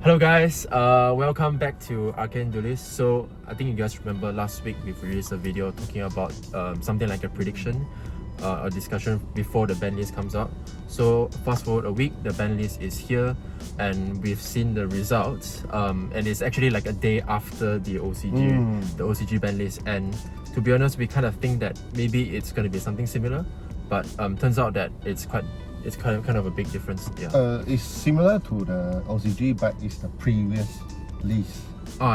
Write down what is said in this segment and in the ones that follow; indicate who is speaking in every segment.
Speaker 1: Hello guys, welcome back to Arcane Duelist. So I think you guys remember last week we've released a video talking about something like a prediction, a discussion before the ban list comes out. So fast forward a week, the ban list is here and we've seen the results, and it's actually like a day after the OCG ban list. And to be honest, we kind of think that maybe it's going to be something similar, but turns out that it's kind of a big difference. Yeah.
Speaker 2: It's similar to the OCG, but it's the previous list.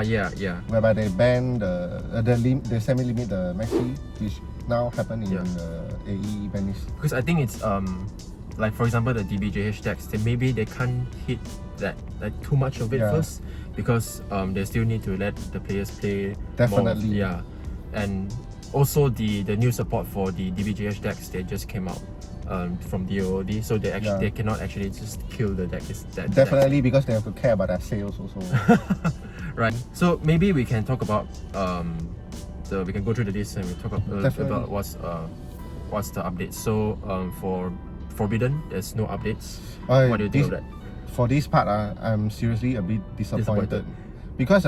Speaker 1: Yeah.
Speaker 2: Whereby they ban they semi-limit the maxi, which now happen in the AE ban list.
Speaker 1: Because I think it's like for example the DBJH decks, maybe they can't hit that like too much of it first, because they still need to let the players play.
Speaker 2: Definitely.
Speaker 1: And also the new support for the DBJH decks, they just came out from DOD, so they cannot actually just kill the deck.
Speaker 2: Definitely, because they have to care about their sales also.
Speaker 1: Right. So maybe we can talk about so we can go through the list and we talk about what's the updates. So for Forbidden, there's no updates. What do you think of that?
Speaker 2: For this part, I'm seriously a bit disappointed. Because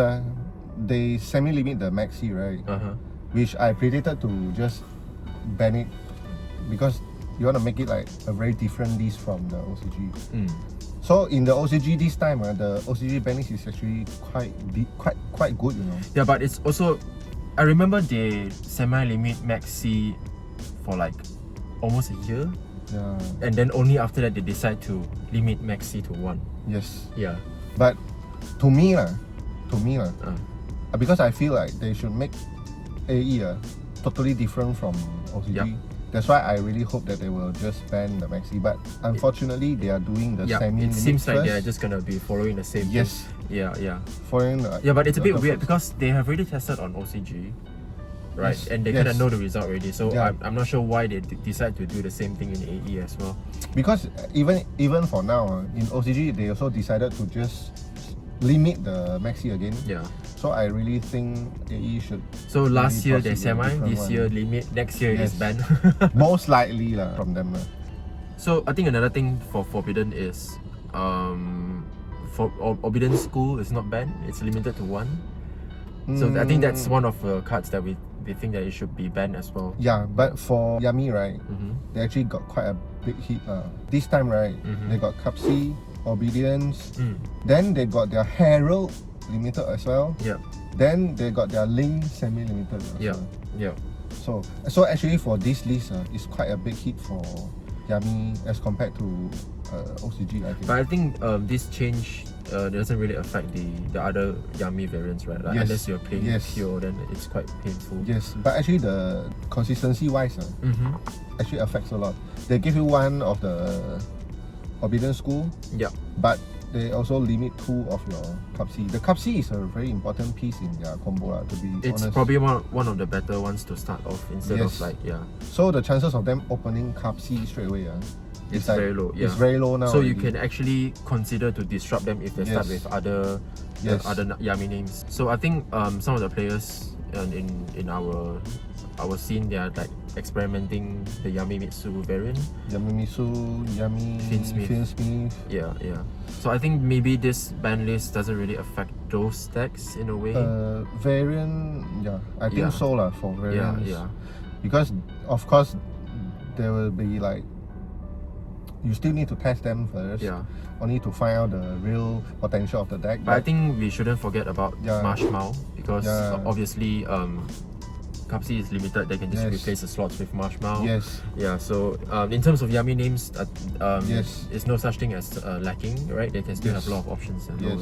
Speaker 2: they semi-limit the maxi, right? Which I predicted to just ban it, because you want to make it like a very different list from the OCG. So in the OCG this time, the OCG ban list is actually quite good, you know.
Speaker 1: Yeah, but it's also, I remember they semi-limit maxi for like almost a year.
Speaker 2: Yeah.
Speaker 1: And then only after that they decide to limit maxi to 1.
Speaker 2: Yes.
Speaker 1: Yeah.
Speaker 2: But to me, because I feel like they should make AE totally different from OCG. That's why I really hope that they will just ban the maxi. But unfortunately, they are doing the semi-limit.
Speaker 1: It seems like
Speaker 2: first.
Speaker 1: they're just gonna be following the same.
Speaker 2: Yes.
Speaker 1: Thing. Yeah.
Speaker 2: Following
Speaker 1: but it's a bit weird because they have already tested on OCG, right?
Speaker 2: Yes.
Speaker 1: And they kind of know the result already. So I'm not sure why they decide to do the same thing in AE as well.
Speaker 2: Because even for now, in OCG, they also decided to just limit the maxi again.
Speaker 1: Yeah.
Speaker 2: So I really think AE should.
Speaker 1: So last year they semi, this year limit, next year is ban.
Speaker 2: Most likely from them.
Speaker 1: So I think another thing for Forbidden is for Forbidden School is not banned, it's limited to 1. So I think that's one of the cards that we think that it should be banned as well.
Speaker 2: Yeah, but for Yami, right, they actually got quite a big hit. This time, right, they got Capsi, Obedience, then they got their Herald limited as well.
Speaker 1: Yeah.
Speaker 2: Then they got their Link semi-limited as well.
Speaker 1: Yeah.
Speaker 2: So actually for this list, it's quite a big hit for Yami as compared to OCG, I think.
Speaker 1: But I think this change doesn't really affect the other Yami variants, right? Like, unless you're playing pure, then it's quite painful.
Speaker 2: Yes, but actually the consistency wise actually affects a lot. They give you 1 of the Forbidden School, but they also limit 2 of your Capsi. The Capsi is a very important piece in their combo, to be honest.
Speaker 1: It's probably one of the better ones to start off instead of like,
Speaker 2: So the chances of them opening Capsi straight away
Speaker 1: it's very low.
Speaker 2: It's very low now.
Speaker 1: So you can actually consider to disrupt them if they start with other Yami names. So I think some of the players in our scene, they are like experimenting the Yamimitsu variant.
Speaker 2: Yamimitsu, Finsmith.
Speaker 1: Yeah. So I think maybe this ban list doesn't really affect those decks in a way.
Speaker 2: Variant, I think so for variants.
Speaker 1: Yeah.
Speaker 2: Because of course there will be like, you still need to test them first. Only to find out the real potential of the deck.
Speaker 1: But I think we shouldn't forget about Marshmallow, because obviously Capsi is limited. They can just replace the slots with Marshmallow. Yeah. So in terms of Yami names, there's no such thing as lacking, right? They can still have a lot of options and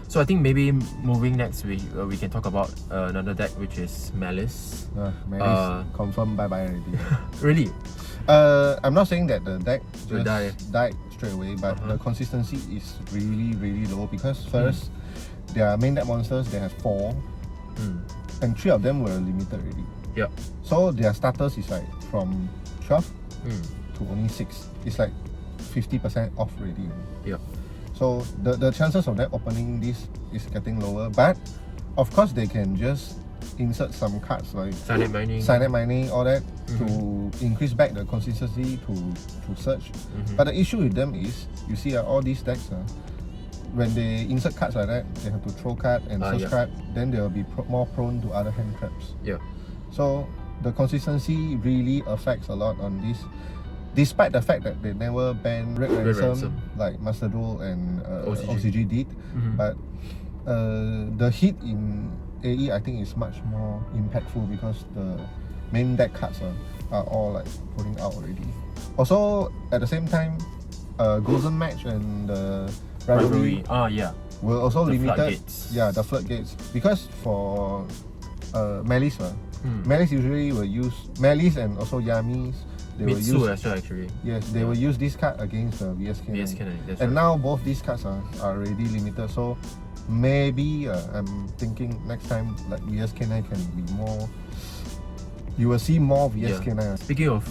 Speaker 1: So I think maybe moving next, we can talk about another deck, which is MALISS.
Speaker 2: MALISS confirmed bye already.
Speaker 1: Really?
Speaker 2: I'm not saying that the deck just died straight away, but the consistency is really low, because first their main deck monsters, they have 4 and 3 of them were limited already. So their starters is like from 12 to only 6. It's like 50% off already. So the chances of them opening this is getting lower, but of course they can just insert some cards like Signet Mining, all that, to increase back the consistency to search. But the issue with them is, you see all these decks, when they insert cards like that, they have to throw card and search card, then they will be more prone to other hand traps.
Speaker 1: Yeah.
Speaker 2: So the consistency really affects a lot on this, despite the fact that they never ban Red Ransom like Master Duel and OCG did. But the hit in AE I think is much more impactful because the main deck cards are all like pulling out already. Also at the same time, Golden Match and the Rivalry were also limited.
Speaker 1: Floodgates.
Speaker 2: Yeah, the floodgates, because for MALISS, MALISS usually will use MALISS and also Yamis. They will use
Speaker 1: as well actually.
Speaker 2: Yes, they will use this card against the VSK9. And now both these cards are already limited, so maybe I'm thinking next time like VSK9 can be more. You will see more VSK9.
Speaker 1: Speaking of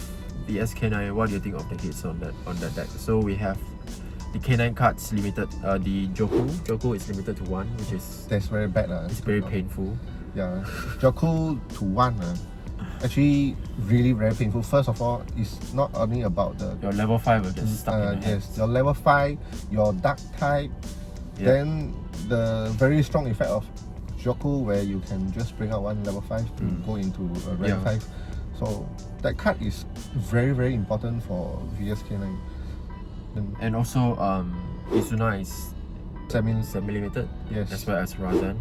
Speaker 1: VSK9, what do you think of the hits on that deck? So we have the K9 cards limited. The Joku is limited to 1, which is
Speaker 2: that's very bad.
Speaker 1: It's very painful.
Speaker 2: Yeah, Joku to 1. Actually, really very painful. First of all, it's not only about
Speaker 1: your level 5 will get stuck in your hands.
Speaker 2: Yes, your level 5, your dark type, then the very strong effect of Joku where you can just bring out one level 5 to go into a rank 5. So that card is very, very important for VSK9. And
Speaker 1: also Izuna is semi-limited,
Speaker 2: yes,
Speaker 1: as well as Razan.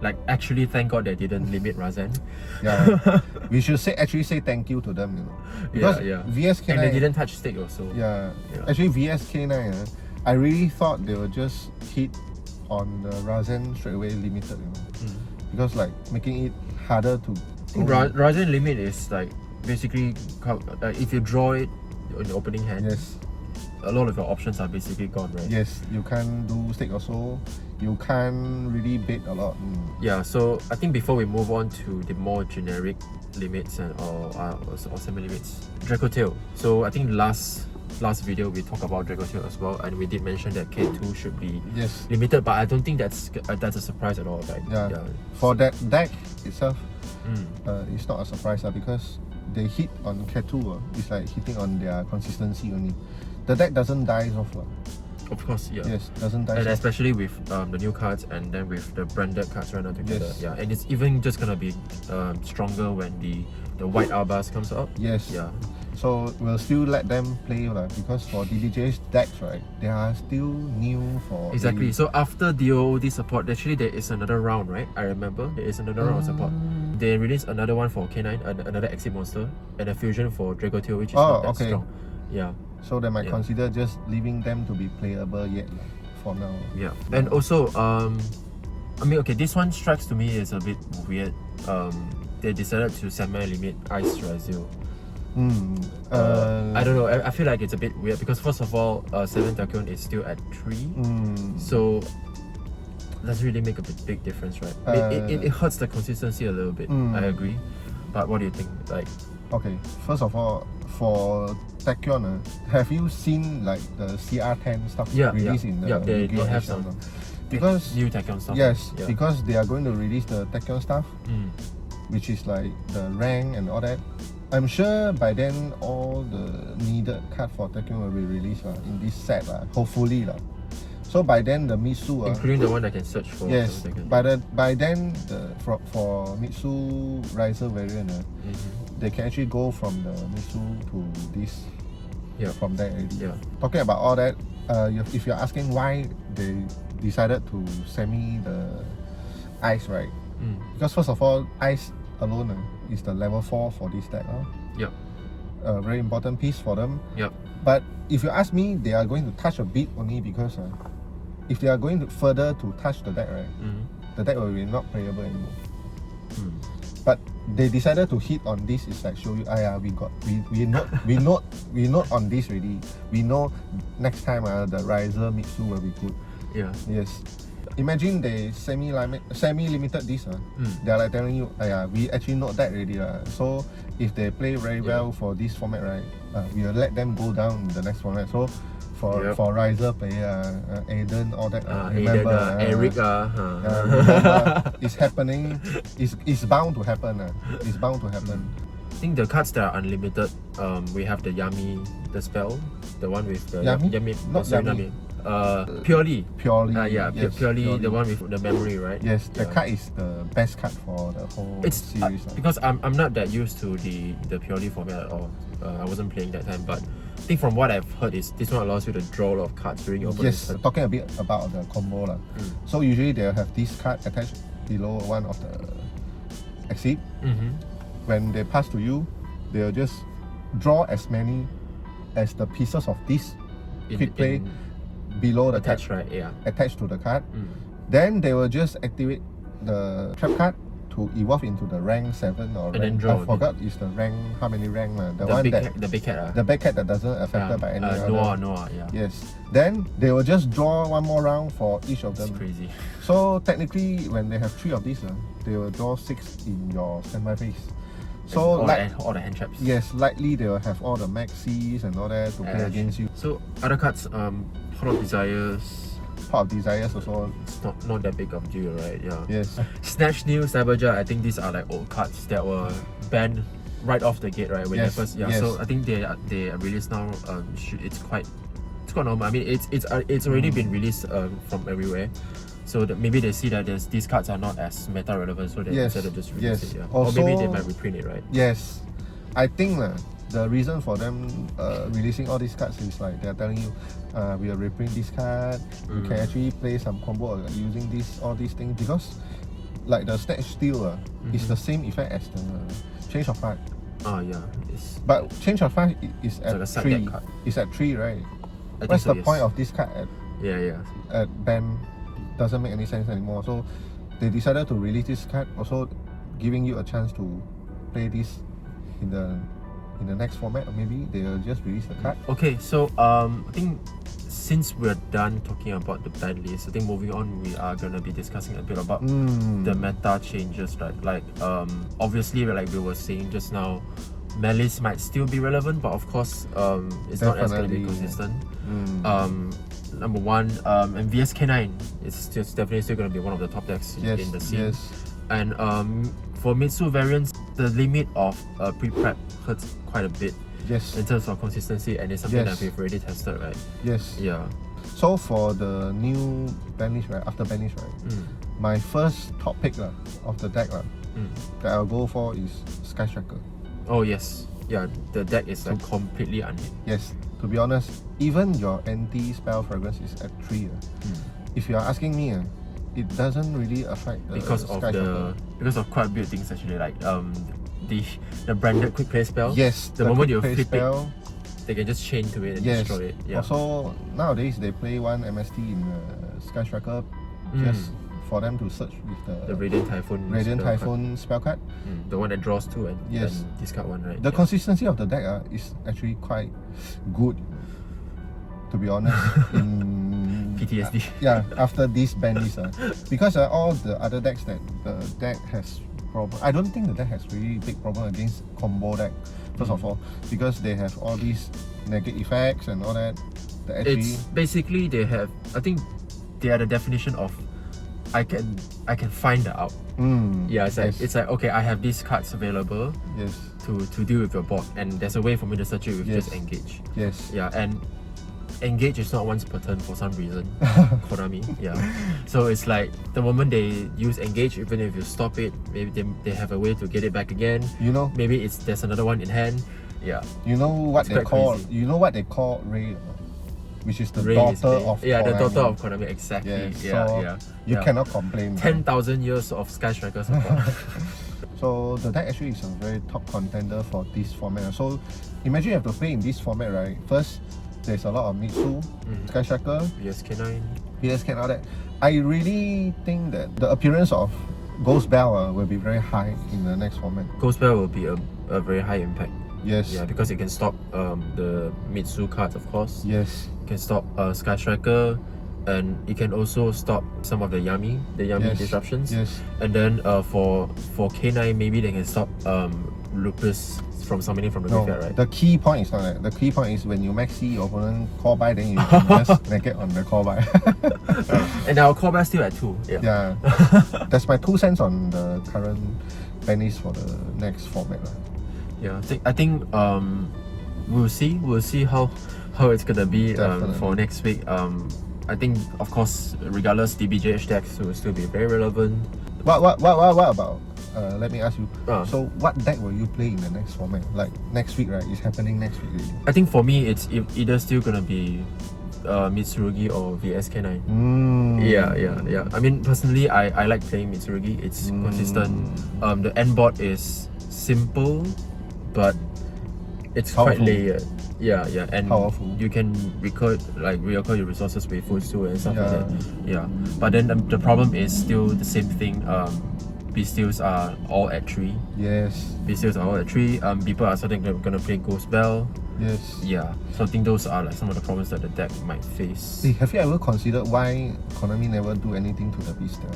Speaker 1: Like actually, thank God they didn't limit Razan.
Speaker 2: Yeah, we should actually say thank you to them, you know, because VSK9
Speaker 1: and they didn't touch stick also.
Speaker 2: Actually VSK9, I really thought they would just hit on the Razan straight away limited, you know, because like making it harder to.
Speaker 1: Razan limit is like basically if you draw it in the opening hand.
Speaker 2: Yes.
Speaker 1: A lot of your options are basically gone, right?
Speaker 2: Yes, you can't do stick also. You can't really bait a lot.
Speaker 1: Yeah, so I think before we move on to the more generic limits or semi-limits, Draco Tail. So I think last video we talked about Draco Tail as well, and we did mention that K2 should be limited, but I don't think that's a surprise at all, right?
Speaker 2: Yeah. For that deck itself, it's not a surprise because they hit on K2. It's like hitting on their consistency only. The deck doesn't die off.
Speaker 1: Of course,
Speaker 2: Yes, doesn't die.
Speaker 1: And especially with the new cards and then with the branded cards right now together.
Speaker 2: Yes.
Speaker 1: Yeah, and it's even just gonna be stronger when the white Arbas comes out.
Speaker 2: Yes.
Speaker 1: Yeah.
Speaker 2: So we'll still let them play because for DDJ's decks, right, they are still new for.
Speaker 1: Exactly. So after DOOD support, actually there is another round, right? I remember there is another round of support. They released another one for K9, another exit monster, and a fusion for Draco Tail, which is not that strong. Yeah.
Speaker 2: So they might consider just leaving them to be playable yet for now.
Speaker 1: Yeah. And also, I mean, okay, this one strikes to me as a bit weird. They decided to semi-limit Ice Razil. I don't know. I feel like it's a bit weird because first of all, 7 Tachyon is still at 3, so doesn't really make a big difference, right? It hurts the consistency a little bit. I agree, but what do you think? Like,
Speaker 2: okay, first of all, for Tachyon, have you seen like the CR10 stuff released in the
Speaker 1: they have some
Speaker 2: because
Speaker 1: new Tachyon stuff.
Speaker 2: Yes, because they are going to release the Tachyon stuff, which is like the rank and all that. I'm sure by then all the needed card for Tachyon will be released in this set, hopefully. So by then the Mitsu,
Speaker 1: including the one that can search for.
Speaker 2: Yes, by then for Mitsu Riser variant, they can actually go from the Mitsu to this. From there already. Talking about all that, if you're asking why they decided to semi the Ice, right? Because first of all, Ice alone is the level 4 for this deck. A very important piece for them. But if you ask me, they are going to touch a bit only because if they are going to further to touch the deck, right, the deck will be not playable anymore. But they decided to hit on this is like show you, we note on this already. We know next time the Riser Mitsu will be good. Yes. Imagine they semi-limited this. They are like telling you, we actually note that already. So if they play very well for this format, right, we will let them go down in the next format. So for Riser player, Aiden, all that, remember,
Speaker 1: Eric,
Speaker 2: remember, it's happening. It's bound to happen. It's bound to happen.
Speaker 1: I think the cards that are unlimited, we have the Yami, the spell, the one with the
Speaker 2: Yami?
Speaker 1: Yami,
Speaker 2: not
Speaker 1: sorry,
Speaker 2: Yami.
Speaker 1: Purely.
Speaker 2: Purely.
Speaker 1: Yeah,
Speaker 2: yes,
Speaker 1: purely the one with the memory, right?
Speaker 2: Yes, the
Speaker 1: Yeah.
Speaker 2: card is the best card for the whole series.
Speaker 1: Because I'm not that used to the purely format at all. I wasn't playing that time, but I think from what I've heard is this one allows you to draw a lot of cards during your opponent's
Speaker 2: Yes,
Speaker 1: turn.
Speaker 2: talking a bit about the combo lah. So usually they'll have this card attached below one of the exit. When they pass to you, they'll just draw as many as the pieces of this quick play below the
Speaker 1: attached,
Speaker 2: card,
Speaker 1: right? Yeah.
Speaker 2: attached to the card. Then they will just activate the trap card to evolve into the rank 7 or
Speaker 1: And then
Speaker 2: rank,
Speaker 1: draw
Speaker 2: I forgot is the rank, how many rank
Speaker 1: The
Speaker 2: one
Speaker 1: big
Speaker 2: that
Speaker 1: cat, the big cat.
Speaker 2: the back cat that doesn't affected by any other.
Speaker 1: Noah, yeah.
Speaker 2: Yes. Then they will just draw one more round for each of
Speaker 1: It's
Speaker 2: them.
Speaker 1: crazy.
Speaker 2: So technically, when they have 3 of these, they will draw 6 in your standby phase. So
Speaker 1: all the hand traps.
Speaker 2: yes, likely they will have all the maxis and all that to play against you.
Speaker 1: So other cards, Heart of Desires.
Speaker 2: Part of Desires also.
Speaker 1: It's not that big of a deal, right? Yeah.
Speaker 2: Yes.
Speaker 1: Snatch New Saboteur, I think these are like old cards that were banned right off the gate, right? When
Speaker 2: Yes,
Speaker 1: they first,
Speaker 2: yes.
Speaker 1: So I think they are released now. It's quite normal. I mean, it's already been released from everywhere. So that maybe they see that these cards are not as meta relevant, so they
Speaker 2: Yes,
Speaker 1: decided to just release
Speaker 2: yes.
Speaker 1: it. Yeah.
Speaker 2: Also,
Speaker 1: or maybe they might reprint it, right?
Speaker 2: Yes. I think the reason for them releasing all these cards is like they're telling you, we will reprint this card. You can actually play some combo using all these things, because like the Snatch Steal is the same effect as the Change of Heart.
Speaker 1: Yeah.
Speaker 2: But Change of Heart is
Speaker 1: like a
Speaker 2: at
Speaker 1: side
Speaker 2: 3.
Speaker 1: deck card.
Speaker 2: It's at 3, right?
Speaker 1: I think
Speaker 2: What's
Speaker 1: so,
Speaker 2: the
Speaker 1: yes.
Speaker 2: point of this card
Speaker 1: Yeah.
Speaker 2: at ban? Doesn't make any sense anymore. So they decided to release this card, also giving you a chance to play this in the next format, or maybe they'll just release the card.
Speaker 1: Okay, so I think since we're done talking about the Banlist, I think moving on, we are gonna be discussing a bit about the meta changes, right? Like obviously, like we were saying just now, MALISS might still be relevant, but of course it's not as going to be consistent. Number one, and VSK9 is definitely still going to be one of the top decks in the scene. And for Mitsu variants, the limit of pre-prep hurts quite a bit in terms of consistency, and it's something that we've already tested, right?
Speaker 2: Yes.
Speaker 1: Yeah.
Speaker 2: So for the new Banlist, right, after Banlist, right, my first top pick of the deck that I'll go for is Sky Striker.
Speaker 1: Oh yes. Yeah, the deck is like completely unhit.
Speaker 2: Yes. To be honest, even your anti-spell fragrance is at 3. If you are asking me, it doesn't really affect the
Speaker 1: because of quite a few things actually, like the branded quick play spell.
Speaker 2: Yes,
Speaker 1: the moment you flip
Speaker 2: spell,
Speaker 1: they can just chain to it and destroy it. Yeah.
Speaker 2: Also, nowadays they play one MST in Sky Striker just for them to search with the
Speaker 1: Radiant Typhoon
Speaker 2: spell card.
Speaker 1: The one that draws 2 and discard 1, right?
Speaker 2: The consistency of the deck is actually quite good, to be honest. In
Speaker 1: PTSD.
Speaker 2: After this Banlist, because all the other decks that the deck has problem, I don't think the deck has really big problem against combo deck. First of all, because they have all these negative effects and all that.
Speaker 1: It's basically they have. I think they are the definition of I can find that out. Yeah, it's like okay, I have these cards available.
Speaker 2: Yes.
Speaker 1: To deal with your board, and there's a way for me to search it with just engage.
Speaker 2: Yes.
Speaker 1: Yeah, and engage is not once per turn for some reason. Konami. Yeah. So it's like the moment they use engage, even if you stop it, maybe they have a way to get it back again. Maybe there's another one in hand. Yeah.
Speaker 2: You know what they call
Speaker 1: crazy.
Speaker 2: You know what they call Ray, which is the
Speaker 1: Ray
Speaker 2: daughter of
Speaker 1: Konami.
Speaker 2: The
Speaker 1: daughter of Konami, exactly.
Speaker 2: You cannot complain.
Speaker 1: 10,000 years of Sky Striker support.
Speaker 2: So the deck actually is a very top contender for this format. So imagine you have to play in this format, right? First, there's a lot of Mitsu, Sky Striker, VSK and all that. I really think that the appearance of Ghost Bell will be very high in the next format.
Speaker 1: Ghost Bell will be a very high impact.
Speaker 2: Yes.
Speaker 1: Yeah, because it can stop the Mitsu cards, of course.
Speaker 2: Yes.
Speaker 1: It can stop Sky Striker, and it can also stop some of the Yami disruptions.
Speaker 2: Yes.
Speaker 1: And then for K9, maybe they can stop Lupus from summoning from the graveyard, right?
Speaker 2: The key point is not that. The key point is when you max your opponent call by, then you can just negate on the call by.
Speaker 1: And our call by still at 2.
Speaker 2: Yeah. That's my 2 cents on the current Banlist for the next format.
Speaker 1: Yeah, I think we'll see how it's gonna be for next week. I think, of course, regardless, DBJH decks will still be very relevant.
Speaker 2: What about? Let me ask you. So, what deck will you play in the next format? Like next week, right? It's happening next week. Really.
Speaker 1: I think for me, it's either still gonna be Mitsurugi or VSK9. Yeah. I mean, personally, I like playing Mitsurugi. It's consistent. The end board is simple, but it's
Speaker 2: powerful.
Speaker 1: Quite layered. Yeah, and
Speaker 2: powerful.
Speaker 1: You can reoccur your resources with footstool and stuff like that. Yeah, but then the problem is still the same thing. Beastials are all at 3.
Speaker 2: Yes.
Speaker 1: Beastials are all at 3. People are starting gonna play Ghost Bell.
Speaker 2: Yes.
Speaker 1: Yeah. So I think those are like some of the problems that the deck might face.
Speaker 2: Hey, have you ever considered why Konami never do anything to the Beastal?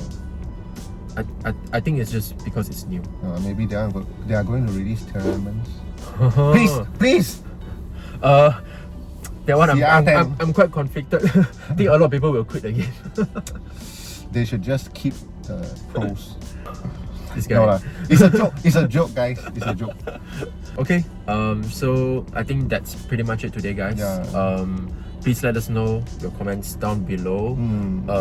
Speaker 1: I think it's just because it's new.
Speaker 2: Maybe they are going to release tournaments. Please.
Speaker 1: That one I'm quite conflicted. I think a lot of people will quit the game.
Speaker 2: They should just keep the pros.
Speaker 1: This guy.
Speaker 2: No, it's a joke. It's a joke, guys. It's a joke.
Speaker 1: Okay. So I think that's pretty much it today, guys.
Speaker 2: Yeah.
Speaker 1: Please let us know your comments down below.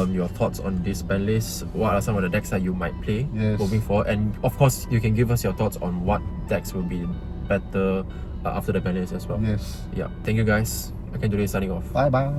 Speaker 1: Your thoughts on this ban list. What are some of the decks that you might play moving forward? And of course, you can give us your thoughts on what decks will be better after the ban list as well.
Speaker 2: Yes.
Speaker 1: Yeah. Thank you, guys. I can do this signing off.
Speaker 2: Bye bye.